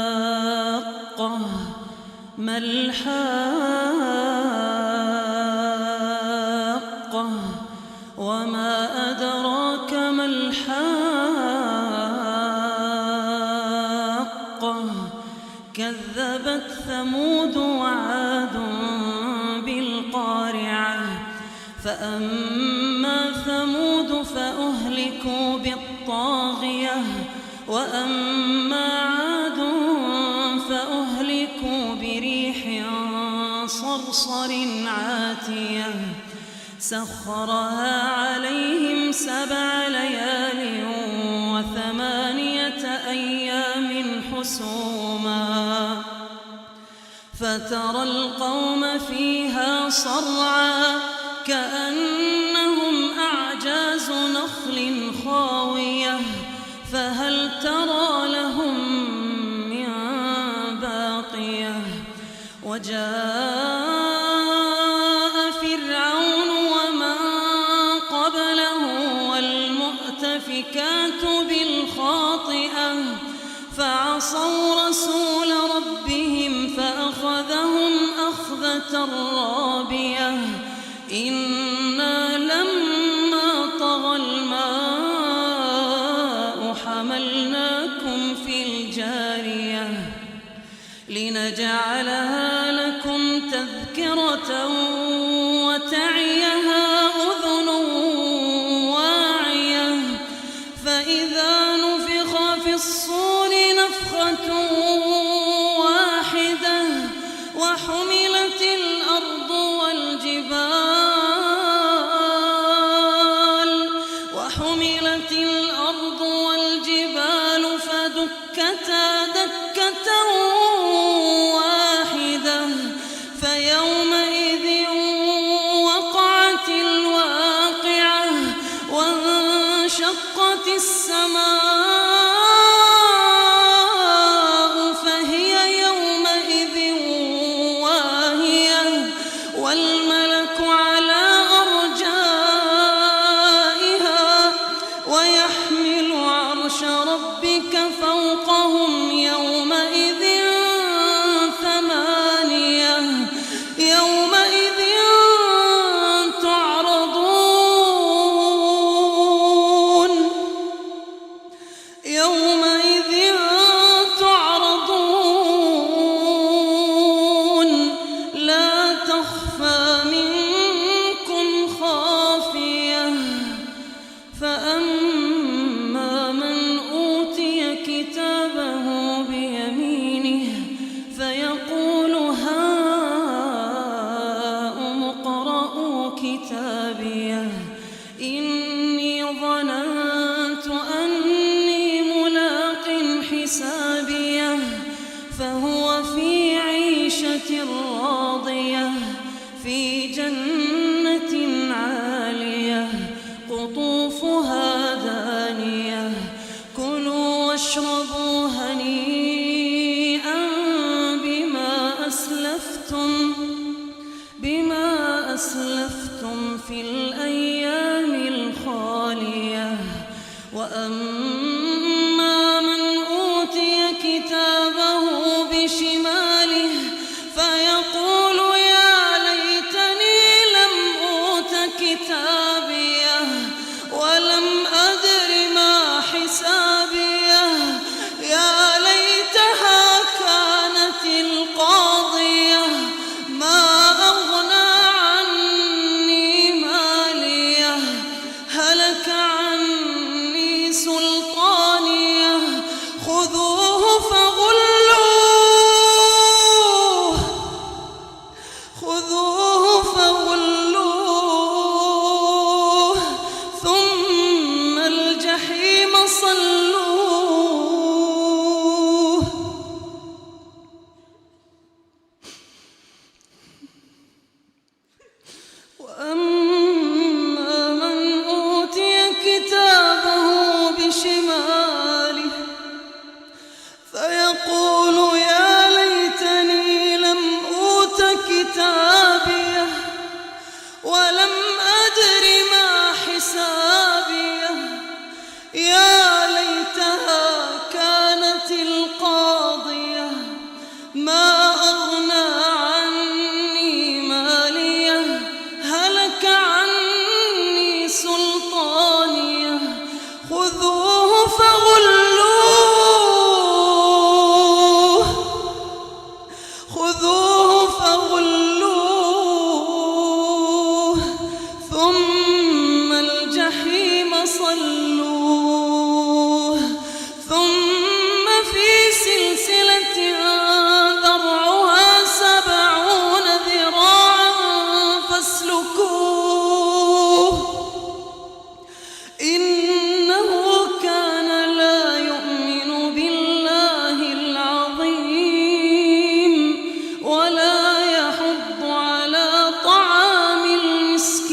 الحاقة ما الحاقة وما أدراك ما الحاقة كذبت ثمود وعاد بالقارعة فأما ثمود فأهلكوا بالطاغية وأما عاد فأهلكوا بريح صرصر عاتية سخرها عليهم 7 ليال و8 أيام حسوما فترى القوم فيها صرعا كأنهم أعجاز نخل خاوية فهل ترى لهم من باقية وجاء فرعون ومن قبله والمؤتفكات بالخاطئة فعصوا رسول ربهم فأخذهم أخذة رابية إنا لما طغى الماء حملناكم في الجارية لنجعلها لكم تذكرة وتعيها أذن واعية فإذا نفخ في الصور نفخة واحدة وحملت الأرض والجبال فدكتا دكة واحدة فيومئذ وقعت الواقعة وانشقت السماء فهي يومئذ واهية والملك على أرجائها ويحمل عرش ربك فوقهم يومئذ 8 يومئذ تعرضون لا تخفى منكم خافية فأما من أوتي كتابه بيمينه فيقول هاؤم اقرءوا كتابيه إني ظننت أني ملاق حسابيه فهو في عيشة راضية في جنة عالية قطوفها دانية كلوا واشربوا هنيئا بما أسلفتم في الأيام الخالية وأما من أوتي كتابه بشماله فيقول يا ليتني لم أوت كتابيه ولم أدر ما حسابيه يا ليتها كانت القاضية ما أغنى عني ماليه هلك عني سلطانيه خذوه فغلوه ثم الجحيم صلوه وأما من أوتي كتابه بشماله فيقول يا ليتني لم أوت كتابيه ولم أدر ما حسابيه فصلوه ثم في سلسلة ذرعها 70 ذراعا فاسلكوه إنه كان لا يؤمن بالله العظيم ولا يحض على طعام المسكين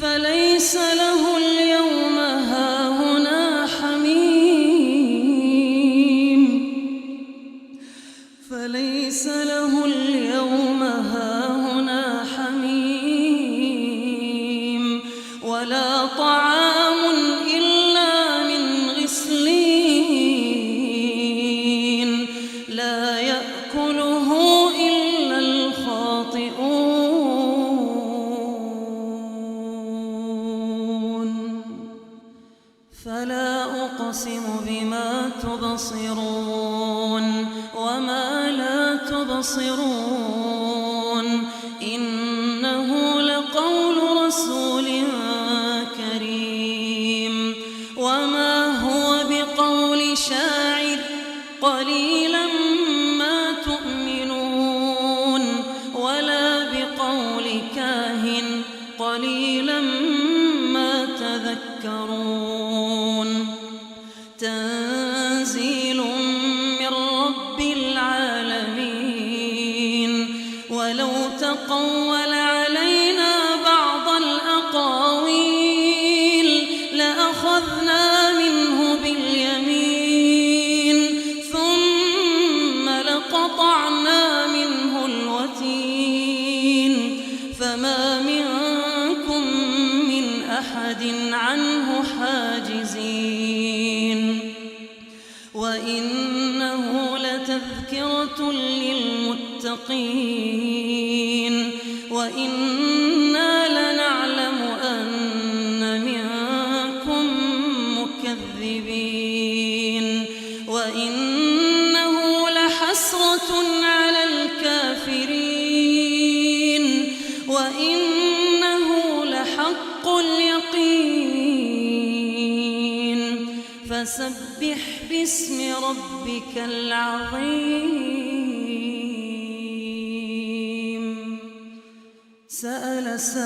فليس له اليوم هاهنا حميم فليس له اليوم هاهنا حميم ولا طعام إلا من غسلين لا يأكله إلا الخاطئون فلا أقسم بما تبصرون وما لا تبصرون إنه لقول رسول كريم وما هو بقول شاعر قليلا ما تؤمنون ولا بقول كاهن قليلا ما تذكرون تنزيل من رب العالمين ولو تقول علينا بعض الأقاويل لأخذنا منه باليمين ثم لقطعنا منه الوتين فما منكم من أحد عنه حاجزين وإنه لتذكرة للمتقين وإنا لنعلم أن منكم مكذبين وإنه لحسرة على الكافرين وإنه لحق اليقين فسبح باسم ربك العظيم سأل سائل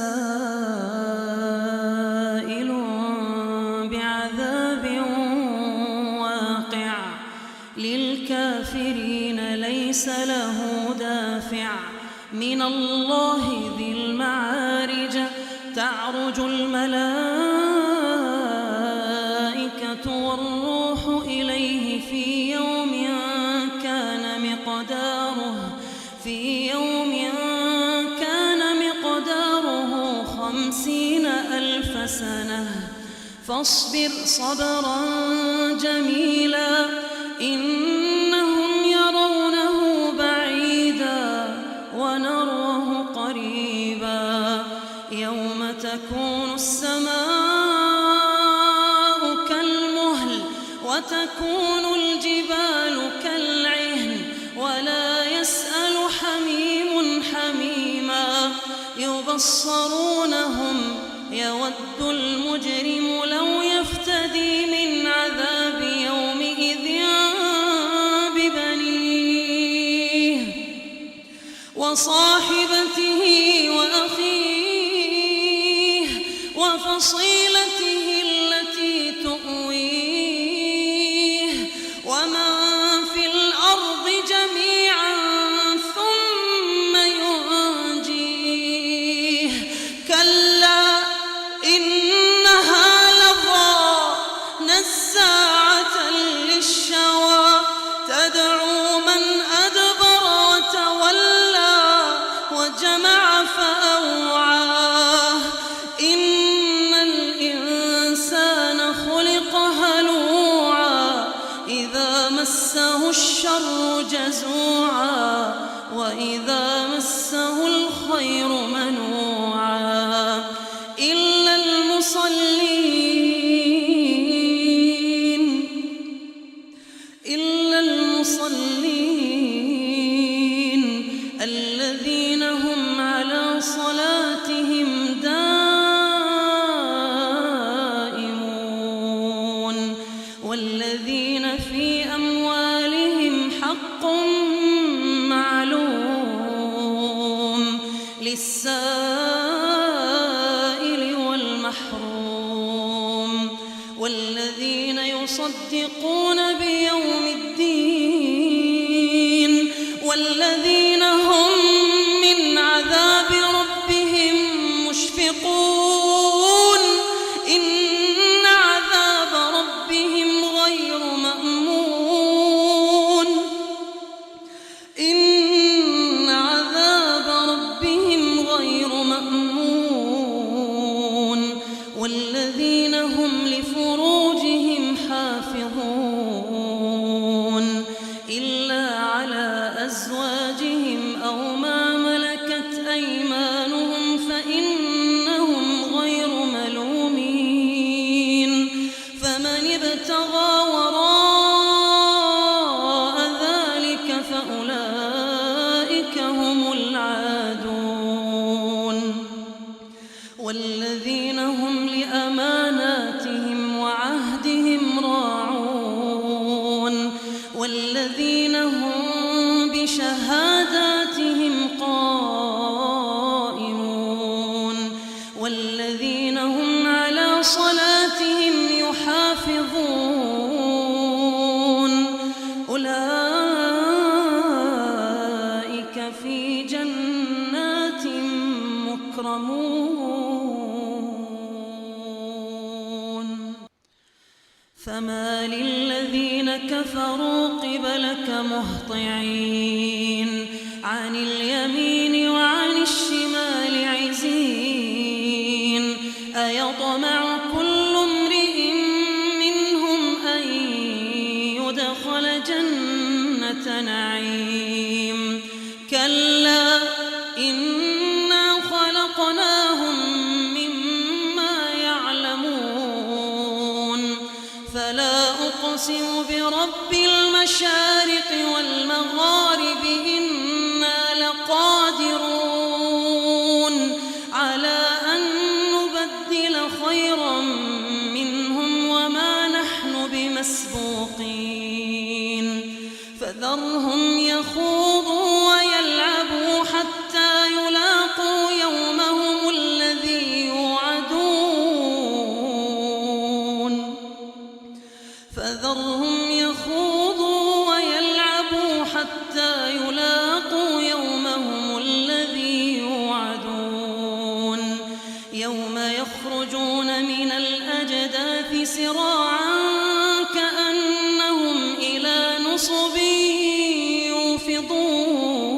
بعذاب واقع للكافرين ليس له دافع من الله ذي المعارج تعرج الملائكة والروح إليه في يوم كان مقداره 50,000 سنة فاصبر صبرا جميلا إنهم يرونه بعيدا ونراه قريبا يوم تكون السماء كالمهل وتكون الجبال كالعهن ولا يسأل حميم حميما يبصرونهم يود المجرم لو يفتدي من عذاب يومئذ ببنيه وصاحبته وأخيه وفصيلته التي تؤويه ومن في الأرض جميعا ثم ينجيه كلا إنها لظى نزاعة للشوى تدعو من أدبر وتولى وجمع فأوعاه إن الإنسان خلق هلوعا إذا مسه الشر جزوعا وإذا مسه الخير منوعا إلا المصلين الذين هم على صلاتهم دائمون النجوم والذين يصدقون بيوم الدين والذين هم من عذاب ربهم مشفقون إن عذاب ربهم غير مأمون إن عذاب ربهم غير مأمون والذين هم لفروجهم حافظون إلا على أزواجهم أو ما ملكت أيمانهم فإنهم غير ملومين فمن ابتغى وراء ذلك فأولئك هم العادون والذين هم لأماناتهم وعهدهم راعون والذين هم بشهاداتهم قائمون والذين هم على صلاتهم يحافظون أولئك في جنات مكرمون فما للذين كفروا قبلك مهطعين عن اليمين وعن الشمال عزين أيطمع كل امرئ منهم أن يدخل جنة نعيم كلا إنا خلقناهم مما يعلمون فلا أقسم برب المشارق والمغارب إنا لقادرون على أن نبدل خيرا منهم وما نحن بمسبوقين فذرهم يخوضوا ويلعبوا حتى يلاقوا يومهم الذي يوعدون فذرهم يخوضوا ويلعبوا حتى يلاقوا يومهم الذي يوعدون يوم يخرجون من الأجداث سراعا كأنهم إلى نصب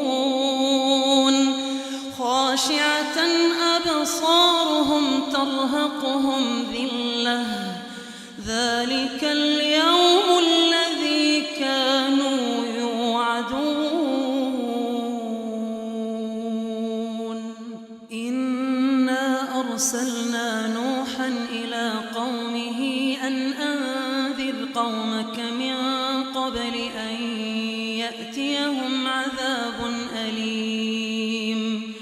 يوفضون خاشعة أبصارهم ترهقهم ذلة ذلك اليوم الذي كانوا يوعدون إنا أرسلنا نوحا إلى قومه أن أنذر قومك من قبل أن يأتيهم عذاب أليم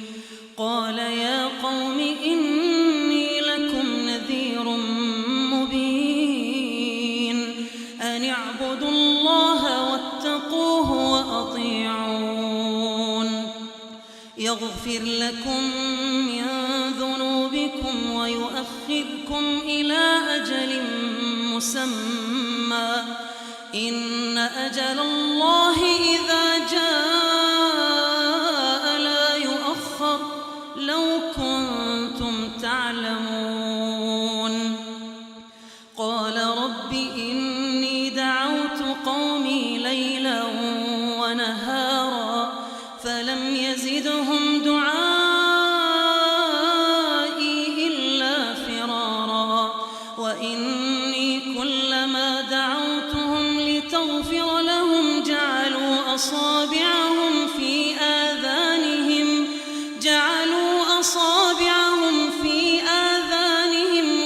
قال يا قوم إني لكم نذير مبين أن اعبدوا الله واتقوه وأطيعون يغفر لكم من ذنوبكم ويؤخركم إلى أجل مسمى إن أجل الله إذا جاء لا يؤخر لو كنتم تعلمون قال رب إني دعوت قومي ليلا ونهارا فلم يزدهم دعائي إلا فرارا وإني كلما دعوتهم لتغفر لهم جعلوا أصابعهم في آذانهم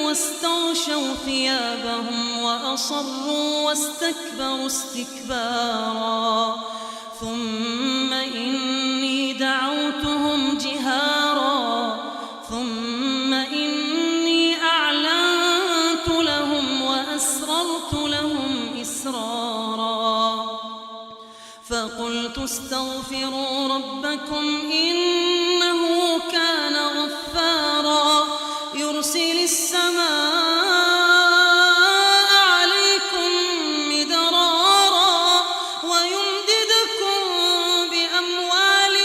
واستغشوا ثيابهم وأصروا واستكبروا استكبارا ثم إني دعوتهم جهارا ثم إني أعلنت لهم وأسررت لهم إسرارا فقلت استغفروا ربكم إنه كان غفارا ويرسل السماء عليكم مدرارا ويمددكم بأموال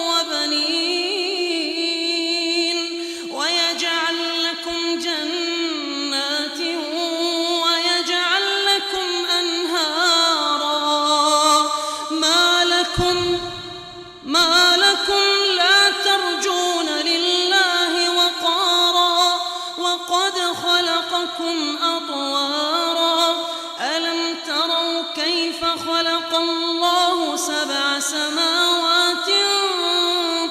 وبنين ويجعل لكم جنات ويجعل لكم أنهارا ما لكم لا ترجون لله وقارا وقد خلقكم أطوارا ألم تروا كيف خلق الله 7 سماوات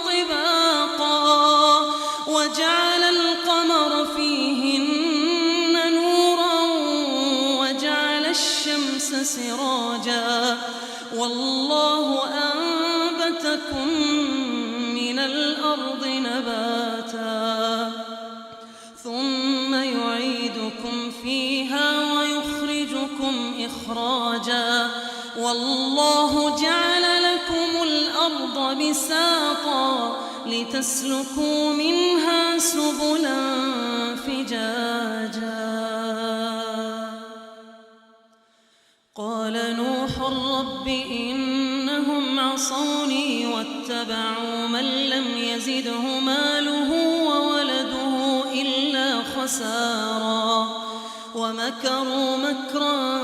طباقا وجعل القمر فيهن نورا وجعل الشمس سراجا والله أنبتكم من الأرض نباتا ثم يعيدكم فيها ويخرجكم إخراجا والله جعل لكم الأرض بساطا لتسلكوا منها سبلا فجاجا قال نوح رب إنهم عصوني واتبعوا من لم يزده ماله وولده إلا خسارا ومكروا مكرا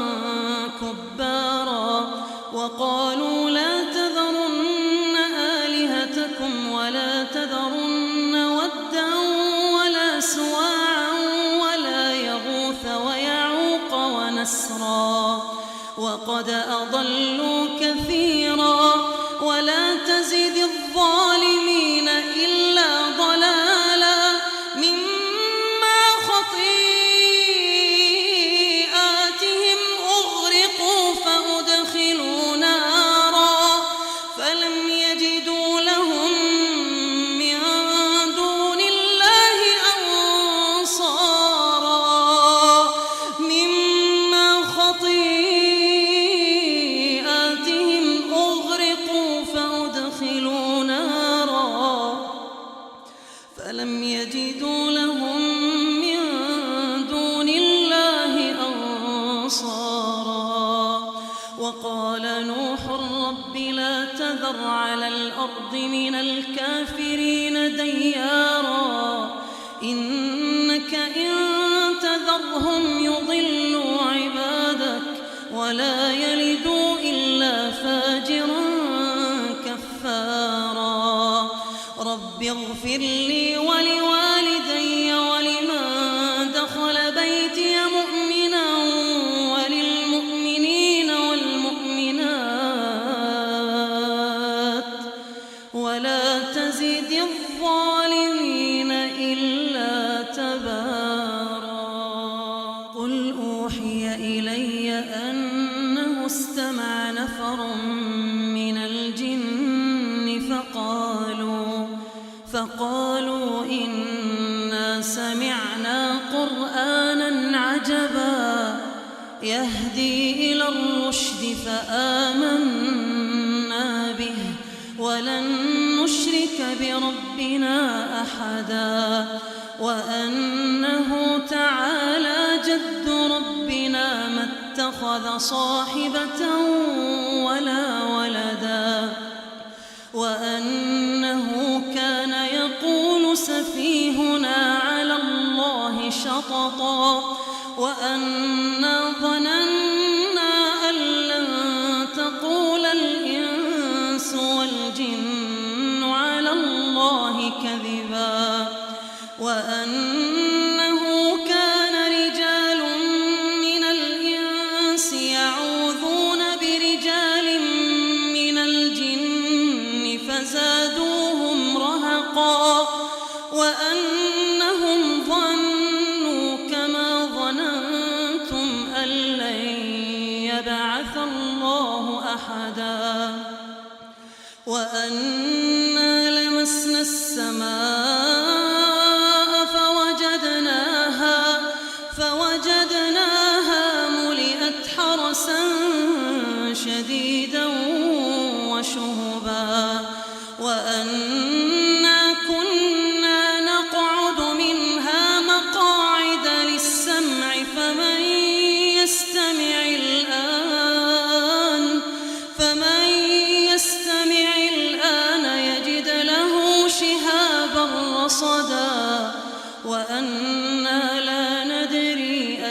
كبارا وقالوا لا تذرن آلهتكم ولا تذرن ودا ولا سواعا ولا يغوث ويعوق ونسرا وقد أضلوا كثيرا ولا تزد الظالمين إلا ضلالا مما خطيئاتهم أغرقوا فأدخلوا نارا فلم يجدوا لهم من دون الله أنصارا مما خطيئاتهم أغرقوا فأدخلوا نارا فلم يجدوا لهم من دون الله أنصارا وقال نوح رب لا تذر على الأرض من الكافرين ديارا إنك إن تذرهم يضلوا عبادك ولا يلدوا إلا فاجرا كفارا رب اغفر لي ولوالدي ولمن دخل بيتي مؤمنا وللمؤمنين والمؤمنات ولا تزد الظالمين إلا تبارا قل أوحي إلي أنه استمع نفر من الجن فقالوا إنا سمعنا قرآنا عجبا يهدي إلى الرشد فآمنا به ولن نشرك بربنا أحدا وأنه تعالى جد ربنا ما اتخذ صاحبة ولا ولدا وأنه كان يقول سفيهنا على الله شططا وأنا ظننا أن لن تقول الإنس والجن على الله كذبا وأنه كان رجال من الإنس يعوذون برجال من الجن فزادوهم رهقا وأنهم ظنوا كما ظننتم أن لن يبعث الله أحدا وأنا لمسنا السماء فوجدناها ملئت حرسا شديدا وشهبا وأنا كنا نقعد منها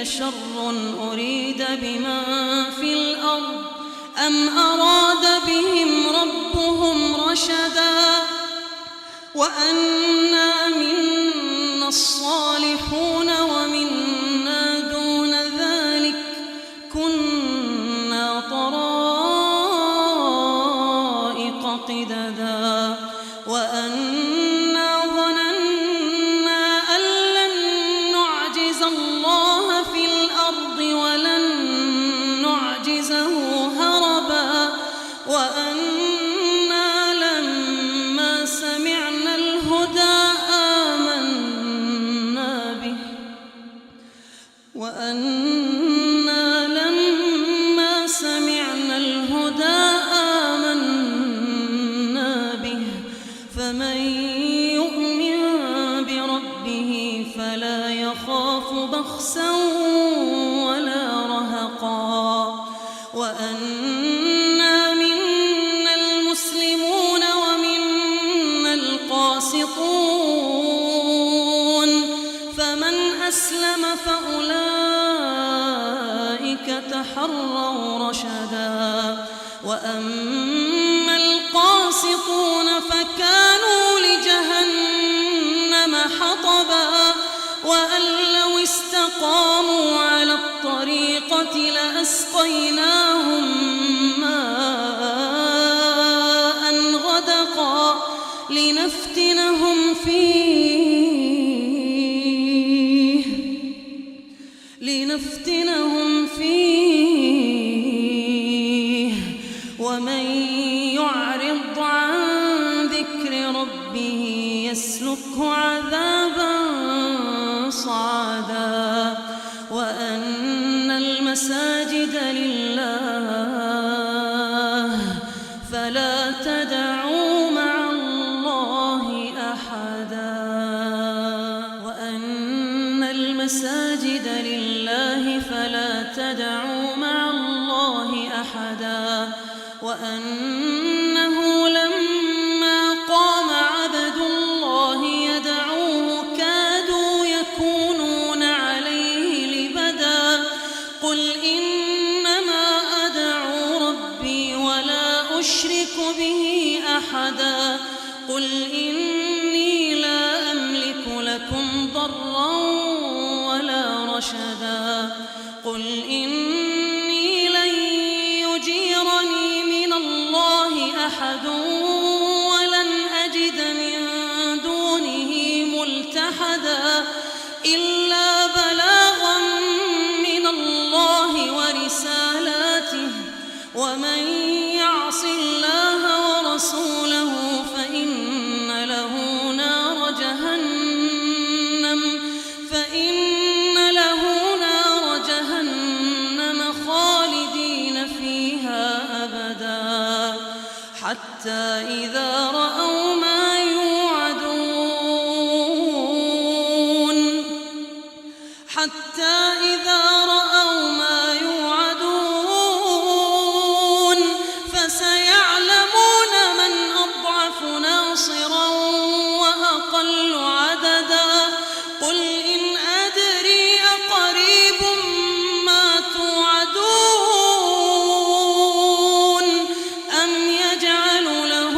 أشر أريد بمن في الأرض أم أراد بهم ربهم رشدا وأنا منا الصالحون ومنا دون ذلك كنا طرائق قددا وأنا ظننا أن لن نعجز الله في الأرض ولن نعجزه هربا وأنا لما سمعنا الهدى آمنا به فمن يؤمن بربه فلا يخاف بخسا ولا رهقا وأنا منا المسلمون ومنا القاسطون فمن أسلم فأولئك تحروا رشدا وأما القاسطون فكانوا لجهنم حطبا وأن لو استقاموا على الطريقة لأسقيناهم ماء غدقا لنفتنهم فيه ومن يعرض عن ذكر ربه يسلكه عذابا صعدا وأن المساجد لله فلا تدعوا مع الله أحدا وأن المساجد لله فلا تدعوا مع الله أحدا وأنه لما قام عبد الله يدعوه كادوا يكونون عليه لبدا قل إنما أدعو ربي ولا أشرك به أحدا قل إني لا أملك لكم ضرا ولا رشدا قل إني لن يجيرني من الله أحد ولن أجد من دونه ملتحدا إلا بلاغا من الله ورسالاته ومن يعص الله ورسوله فإن له نار جهنم خالدين فيها أبدا حتى إذا رأوا ما يوعدون فسيعلمون من أضعف ناصرا وأقل عددا قل إن أدري أقريب ما توعدون أم يجعل له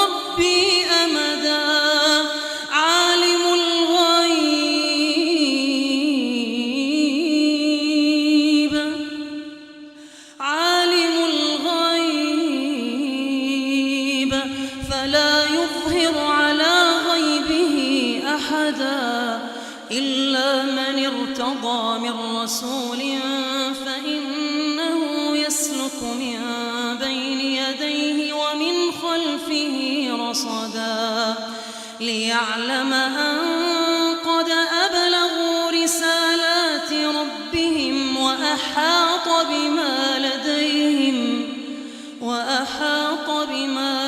ربي أمدا عالم الغيب فلا يظهر على غيبه أحدا إلا من ارتضى من رسول فإنه يسلك من بين يديه ومن خلفه رصدا ليعلم أن قد أبلغوا رسالات ربهم وأحاط بما